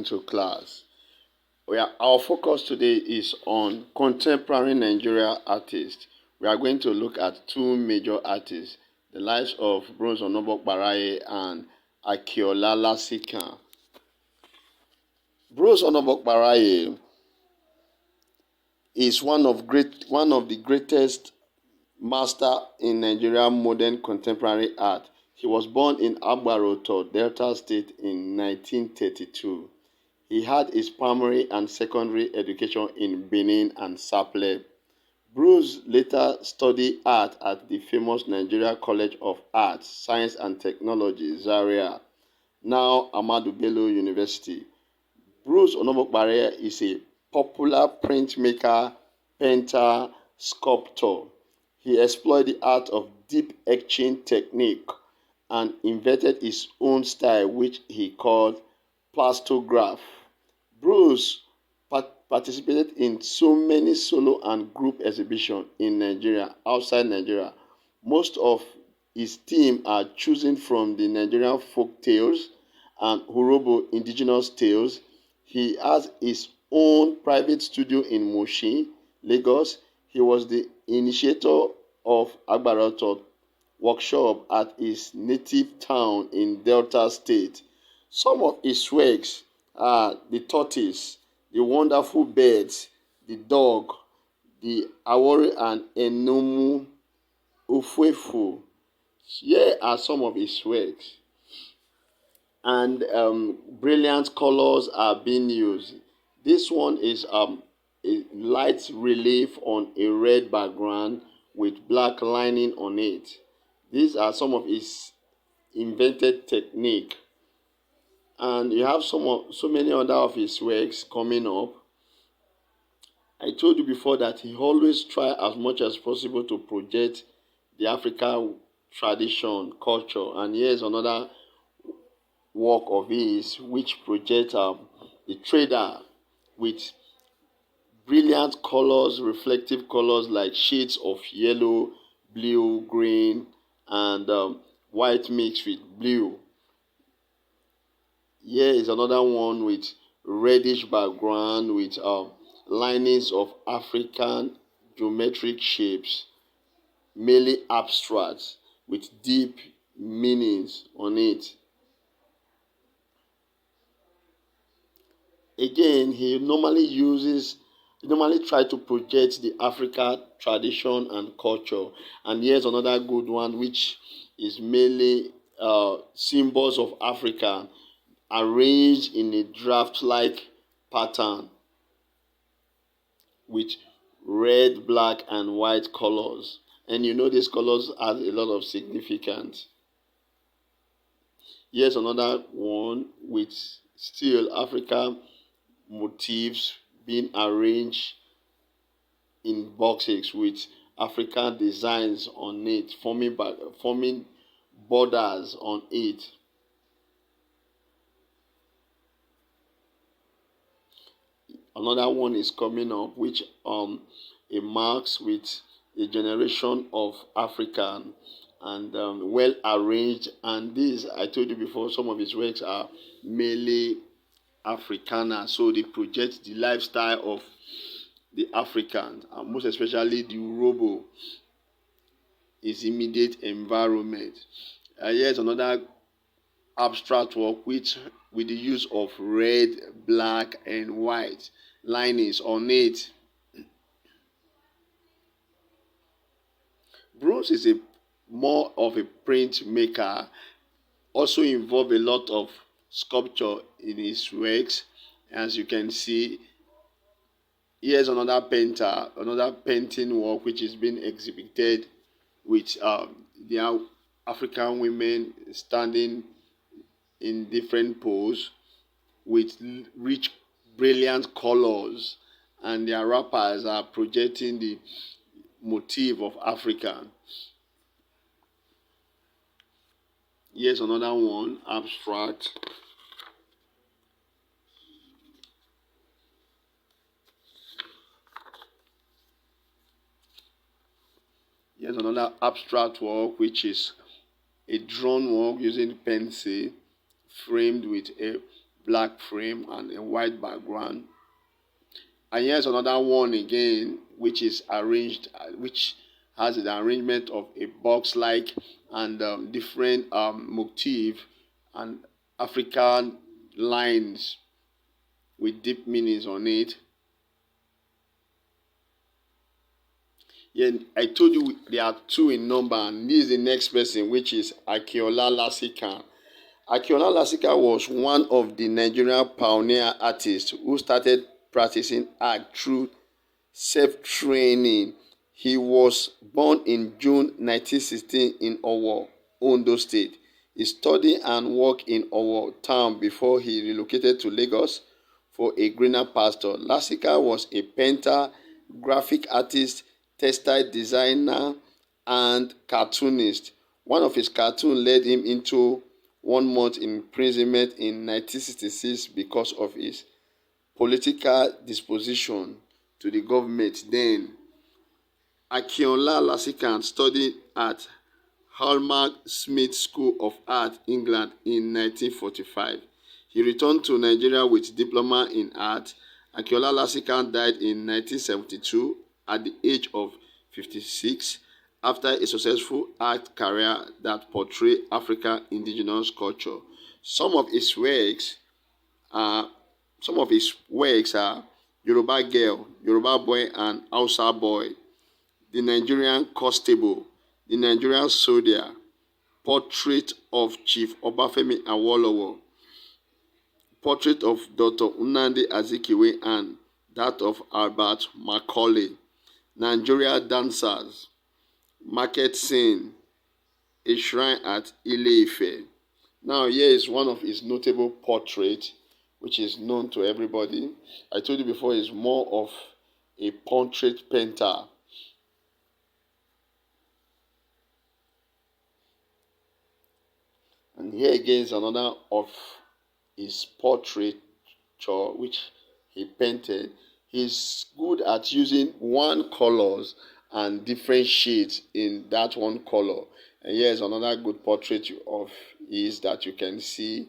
to class. Our focus today is on contemporary Nigeria artists. We are going to look at two major artists, the lives of Bruce Onobokparaye and Akiola Lasikan. Bruce Onobokparaye is one of the greatest master in Nigerian modern contemporary art. He was born in Agbaroto, Delta State in 1932. He had his primary and secondary education in Benin and Sapele. Bruce later studied art at the famous Nigeria College of Arts, Science and Technology, Zaria, now Ahmadu Bello University. Bruce Onobokparaye is a popular printmaker, painter, sculptor. He explored the art of deep etching technique and invented his own style, which he called plastograph. Bruce participated in so many solo and group exhibitions in Nigeria, outside Nigeria. Most of his themes are chosen from the Nigerian folk tales and Urhobo indigenous tales. He has his own private studio in Mushin, Lagos. He was the initiator of Agbaroto workshop at his native town in Delta State. Some of his works are the tortoise, the wonderful birds, the dog, the Awori and Enomu Ofefu. Here are some of his works. And brilliant colors are being used. This one is a light relief on a red background with black lining on it. These are some of his invented technique. And you have so many other of his works coming up. I told you before that he always try as much as possible to project the African tradition, culture. And here's another work of his which projects the trader with brilliant colors, reflective colors like shades of yellow, blue, green, and white mixed with blue. Here is another one with reddish background with linings of African geometric shapes, mainly abstract, with deep meanings on it. Again, he normally try to project the Africa tradition and culture. And here's another good one, which is mainly symbols of Africa arranged in a draft-like pattern with red, black, and white colors. And you know these colors have a lot of significance. Here's another one with still Africa motifs being arranged in boxes with African designs on it, forming borders on it. Another one is coming up, which it marks with a generation of African and well arranged. And these, I told you before, some of his works are mainly Africana, so they project the lifestyle of the Africans, and most especially the Urhobo, his immediate environment. Here's another abstract work which with the use of red, black, and white linings on it. Bruce is more of a printmaker, also involve a lot of sculpture in his works. As you can see, here's another painting work which is being exhibited with the African women standing in different poses with rich, brilliant colors, and their wrappers are projecting the motif of Africa. Here's another one, abstract. Here's another abstract work, which is a drawn work using pencil, framed with a black frame and a white background. And here's another one again, which is arranged, which has the arrangement of a box-like and different motif and African lines with deep meanings on it. Yeah, I told you there are two in number, and this is the next person, which is Akinola Lasika. Akinola Lasika was one of the Nigerian pioneer artists who started practicing art through self-training. He was born in June 1916 in Owo, Ondo State. He studied and worked in Owo town before he relocated to Lagos for a greener pasture. Lasika was a painter, graphic artist, textile designer, and cartoonist. One of his cartoons led him into 1 month imprisonment in 1966 because of his political disposition to the government then. Akinola Lasika studied at Hallmark Smith School of Art, England in 1945. He returned to Nigeria with diploma in art. Akinola Lasika died in 1972 at the age of 56 after a successful art career that portrayed African indigenous culture. Some of his works are some of his works are Yoruba Girl, Yoruba Boy and Hausa Boy, The Nigerian Constable, The Nigerian Soldier, Portrait of Chief Obafemi Awolowo, Portrait of Dr. Nnamdi Azikiwe and that of Albert Macaulay, Nigeria Dancers, Market Scene, A Shrine at Ile-Ife. Now here is one of his notable portraits, which is known to everybody. I told you before, he's more of a portrait painter. And here again is another of his portraiture which he painted. He's good at using one colors and different shades in that one color. And here's another good portrait of his that you can see.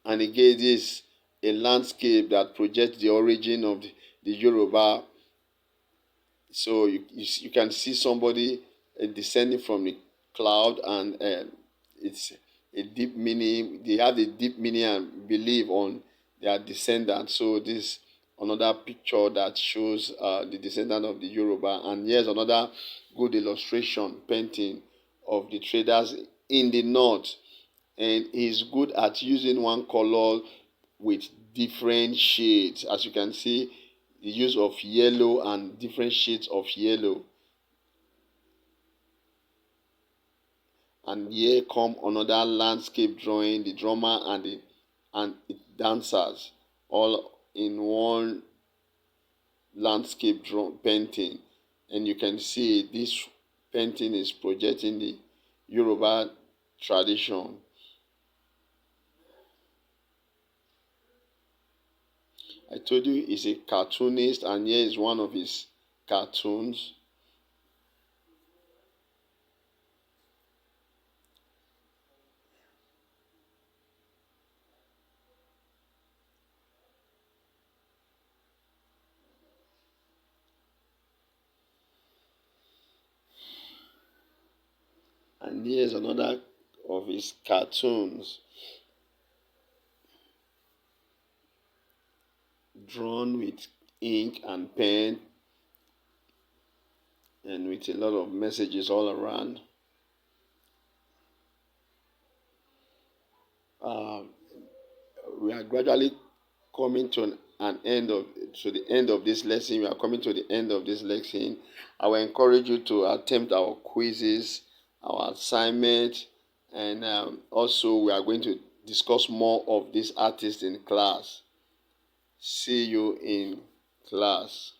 And again, this a landscape that projects the origin of the Yoruba. So you can see somebody descending from the cloud, and it's a deep meaning. They have a deep meaning and belief on their descendants. So this another picture that shows the descendant of the Yoruba, and here's another good illustration painting of the traders in the north. And he's good at using one color with different shades. As you can see, the use of yellow and different shades of yellow. And here come another landscape drawing, the drummer and the dancers, all in one landscape painting. And you can see this painting is projecting the Yoruba tradition. I told you he's a cartoonist, and here is one of his cartoons. And here's another of his cartoons, drawn with ink and pen and with a lot of messages all around. We are gradually coming to the end of this lesson. We are coming to the end of this lesson. I will encourage you to attempt our quizzes, our assignment, and also we are going to discuss more of these artists in class. See you in class.